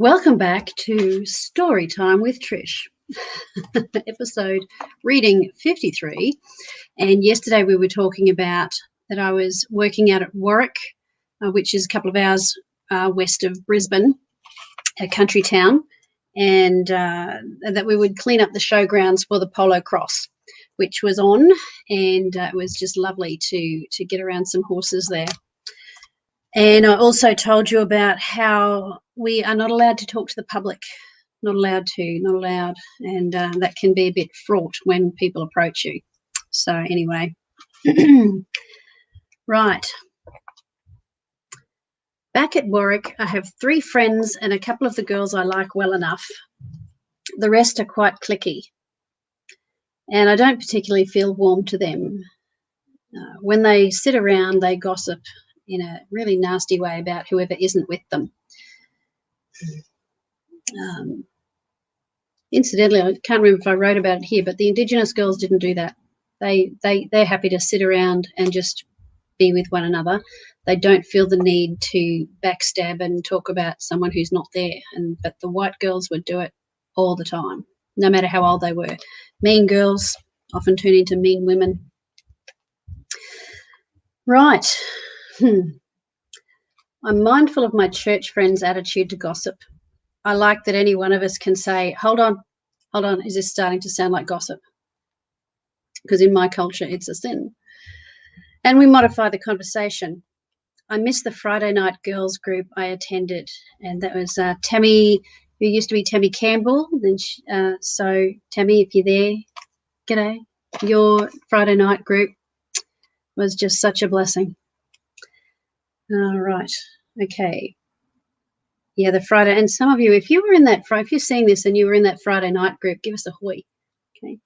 Welcome back to Story Time with Trish, episode reading 53. And yesterday we were talking about that I was working out at Warwick, which is a couple of hours west of Brisbane, a country town, and that we would clean up the showgrounds for the polo cross, which was on, and it was just lovely to get around some horses there. And I also told you about how we are not allowed to talk to the public, not allowed, and that can be a bit fraught when people approach you. So anyway, right. Back at Warwick, I have 3 friends and a couple of the girls I like well enough. The rest are quite cliquey, and I don't particularly feel warm to them. When they sit around, they gossip in a really nasty way about whoever isn't with them. Incidentally, I can't remember if I wrote about it here, but the Indigenous girls didn't do that. They're happy to sit around and just be with one another. They don't feel the need to backstab and talk about someone who's not there. But the white girls would do it all the time, no matter how old they were. Mean girls often turn into mean women. Right. I'm mindful of my church friends' attitude to gossip. I like that any one of us can say, hold on, is this starting to sound like gossip? Because in my culture, it's a sin. And we modify the conversation. I miss the Friday night girls group I attended, and that was Tammy, who used to be Tammy Campbell. So Tammy, if you're there, g'day. Your Friday night group was just such a blessing. All right, okay. Yeah, the Friday, and some of you, if you're seeing this and you were in that Friday night group, give us a hoy. Okay.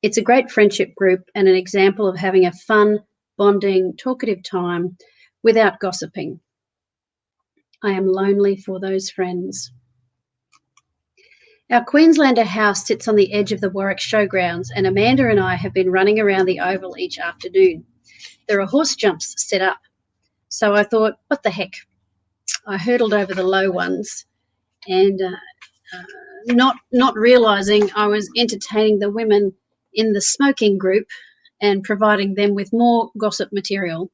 It's a great friendship group and an example of having a fun, bonding, talkative time without gossiping. I am lonely for those friends. Our Queenslander house sits on the edge of the Warwick Showgrounds, and Amanda and I have been running around the oval each afternoon. There are horse jumps set up, so I thought, what the heck? I hurdled over the low ones, and not realising I was entertaining the women in the smoking group and providing them with more gossip material.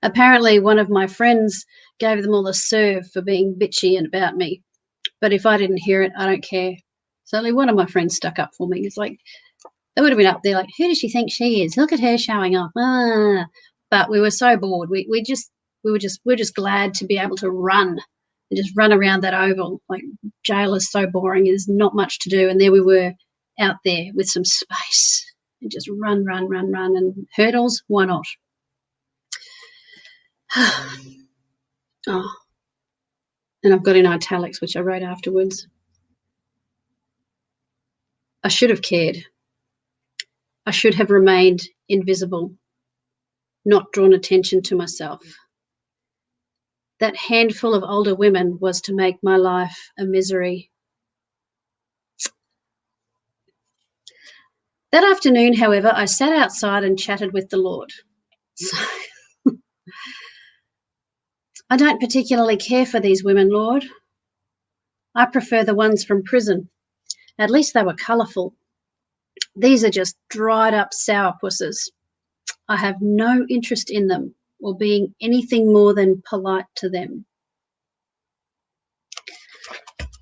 Apparently, one of my friends gave them all a serve for being bitchy and about me, but if I didn't hear it, I don't care. Certainly one of my friends stuck up for me. It's like, they would have been up there like, who does she think she is? Look at her showing off. But we were so bored. We're just glad to be able to run and just run around that oval. Like, jail is so boring. There's not much to do. And there we were out there with some space and just run. And hurdles, why not? Oh, and I've got in italics, which I wrote afterwards. I should have cared. I should have remained invisible, not drawn attention to myself. That handful of older women was to make my life a misery. That afternoon, however, I sat outside and chatted with the Lord. So, I don't particularly care for these women, Lord. I prefer the ones from prison. At least they were colourful. These are just dried up sourpusses. I have no interest in them or being anything more than polite to them.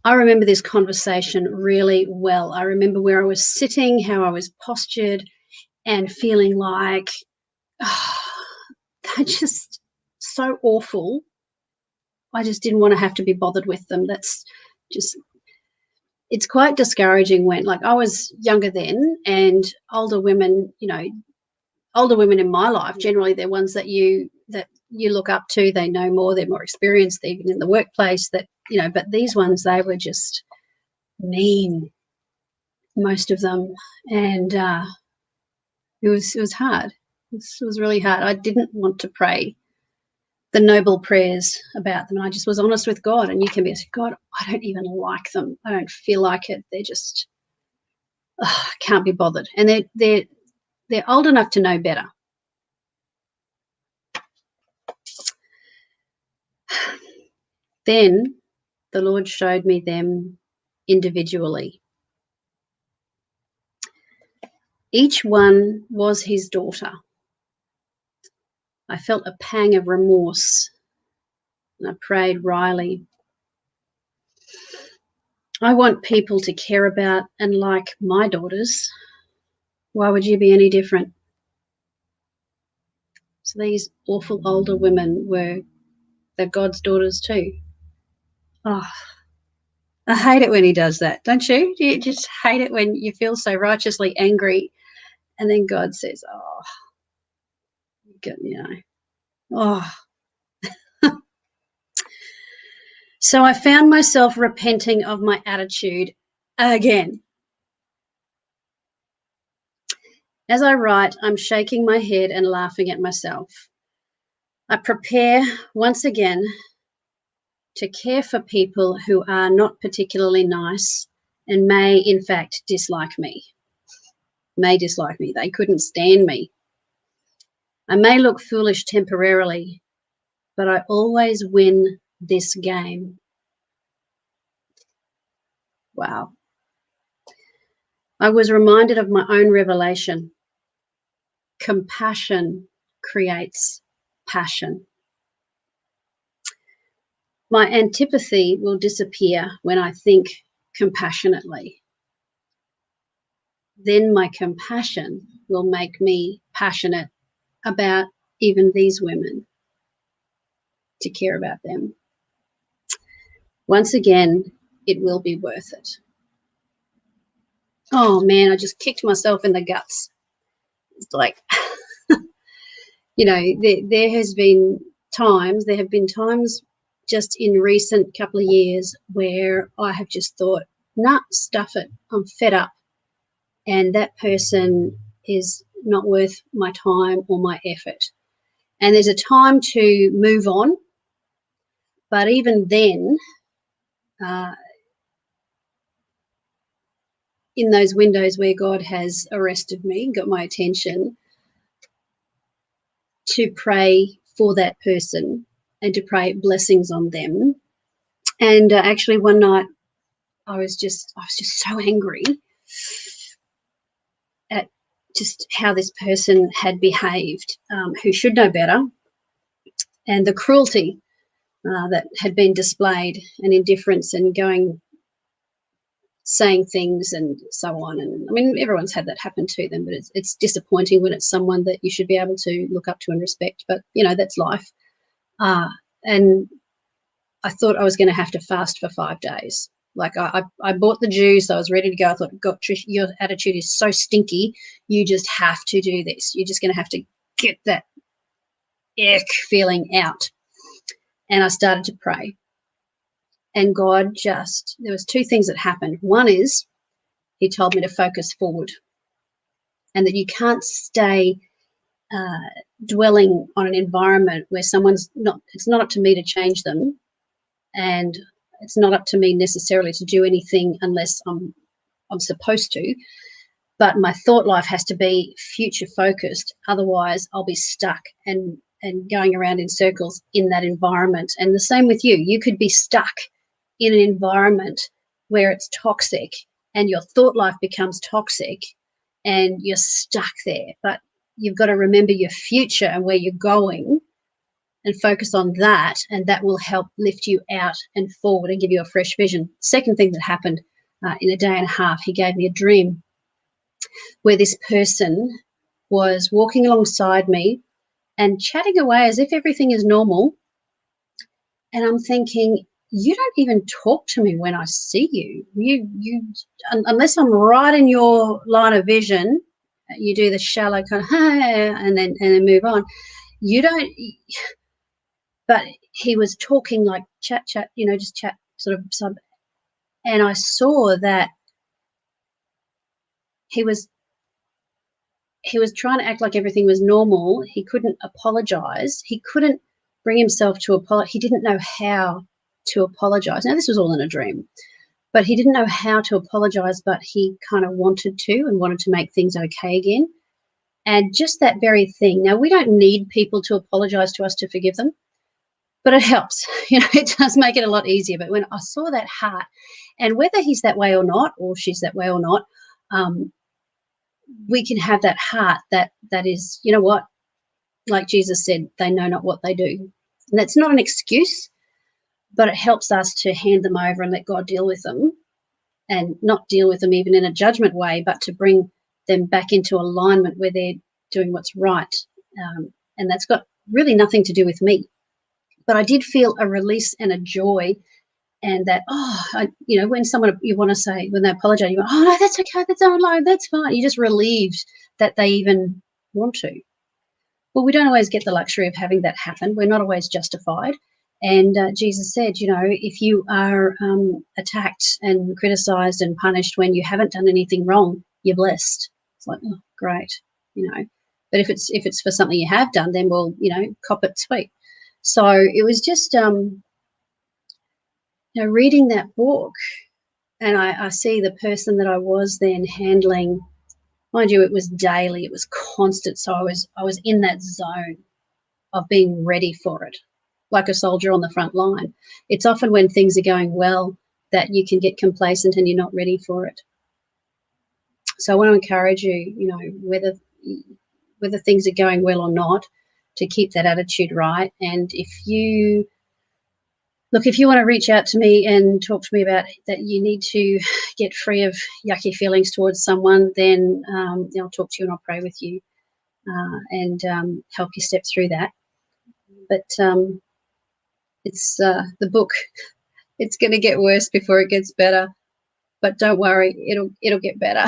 I remember this conversation really well. I remember where I was sitting, how I was postured, and feeling like, they're just so awful. I just didn't want to have to be bothered with them. It's quite discouraging when, like, I was younger then, and older women in my life, generally they're ones that you look up to. They know more, they're more experienced, they're even in the workplace, but these ones, they were just mean, most of them. And it was hard. It was really hard. I didn't want to pray the noble prayers about them. And I just was honest with God, and you can be, God, I don't even like them. I don't feel like it. They're just, I can't be bothered. And they're old enough to know better. Then the Lord showed me them individually. Each one was his daughter. I felt a pang of remorse, and I prayed wryly, I want people to care about and like my daughters. Why would you be any different? So these awful older women they're God's daughters too. Oh, I hate it when he does that, don't you? You just hate it when you feel so righteously angry and then God says, oh, you know, oh. So I found myself repenting of my attitude again. As I write, I'm shaking my head and laughing at myself. I prepare once again to care for people who are not particularly nice and may, in fact, dislike me. They couldn't stand me. I may look foolish temporarily, but I always win this game. Wow. I was reminded of my own revelation. Compassion creates passion. My antipathy will disappear when I think compassionately. Then my compassion will make me passionate about even these women, to care about them. Once again, it will be worth it. Oh man, I just kicked myself in the guts. It's like, you know, there have been times just in recent couple of years where I have just thought, nah, stuff it. I'm fed up. And that person is not worth my time or my effort. And there's a time to move on. But even then, in those windows where God has arrested me, got my attention, to pray for that person and to pray blessings on them. And actually one night I was just so angry at just how this person had behaved, who should know better, and the cruelty that had been displayed, and indifference, and saying things and so on. And I mean, everyone's had that happen to them, but it's disappointing when it's someone that you should be able to look up to and respect. But, you know, that's life. And I thought I was going to have to fast for 5 days. Like I bought the juice. I was ready to go. I thought, God, Trish, your attitude is so stinky. You just have to do this. You're just going to have to get that ick feeling out. And I started to pray. And God there was 2 things that happened. One is he told me to focus forward, and that you can't stay dwelling on an environment where it's not up to me to change them, and it's not up to me necessarily to do anything unless I'm supposed to. But my thought life has to be future focused. Otherwise, I'll be stuck and going around in circles in that environment. And the same with you. You could be stuck in an environment where it's toxic and your thought life becomes toxic and you're stuck there. But you've got to remember your future and where you're going and focus on that, and that will help lift you out and forward and give you a fresh vision. Second thing that happened in a day and a half, he gave me a dream where this person was walking alongside me and chatting away as if everything is normal. And I'm thinking, you don't even talk to me when I see you. You unless I'm right in your line of vision, you do the shallow kind of and then move on. You don't. But he was talking like chat, you know, just chat sort of sub. And I saw that he was trying to act like everything was normal. He couldn't apologize. He couldn't bring himself to apologize. He didn't know how to apologize. Now, this was all in a dream, but he didn't know how to apologize, but he kind of wanted to make things okay again. And just that very thing. Now, we don't need people to apologize to us to forgive them. But it helps. It does make it a lot easier. But when I saw that heart, and whether he's that way or not, or she's that way or not, we can have that heart that is, you know what, like Jesus said, they know not what they do. And that's not an excuse, but it helps us to hand them over and let God deal with them, and not deal with them even in a judgment way, but to bring them back into alignment where they're doing what's right. And that's got really nothing to do with me. But I did feel a release and a joy, and that, when someone, you want to say, when they apologize, you go, oh, no, that's okay, that's fine. You're just relieved that they even want to. Well, we don't always get the luxury of having that happen. We're not always justified. And Jesus said, if you are attacked and criticized and punished when you haven't done anything wrong, you're blessed. It's like, oh, great, But if it's for something you have done, then we'll, cop it sweet. So it was just, reading that book, and I see the person that I was then handling. Mind you, it was daily, it was constant. So I was in that zone of being ready for it, like a soldier on the front line. It's often when things are going well that you can get complacent and you're not ready for it. So I want to encourage you, whether things are going well or not, to keep that attitude right. And if you want to reach out to me and talk to me about that you need to get free of yucky feelings towards someone, then I'll talk to you and I'll pray with you and help you step through that. But it's the book. It's going to get worse before it gets better. But don't worry, it'll get better.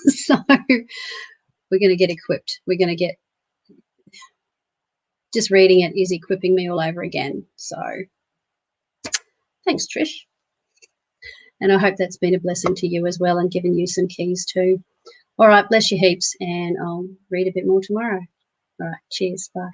So we're going to get equipped. We're going to get, just reading it is equipping me all over again. So thanks, Trish. And I hope that's been a blessing to you as well, and given you some keys too. All right, bless you heaps, and I'll read a bit more tomorrow. All right, cheers, bye.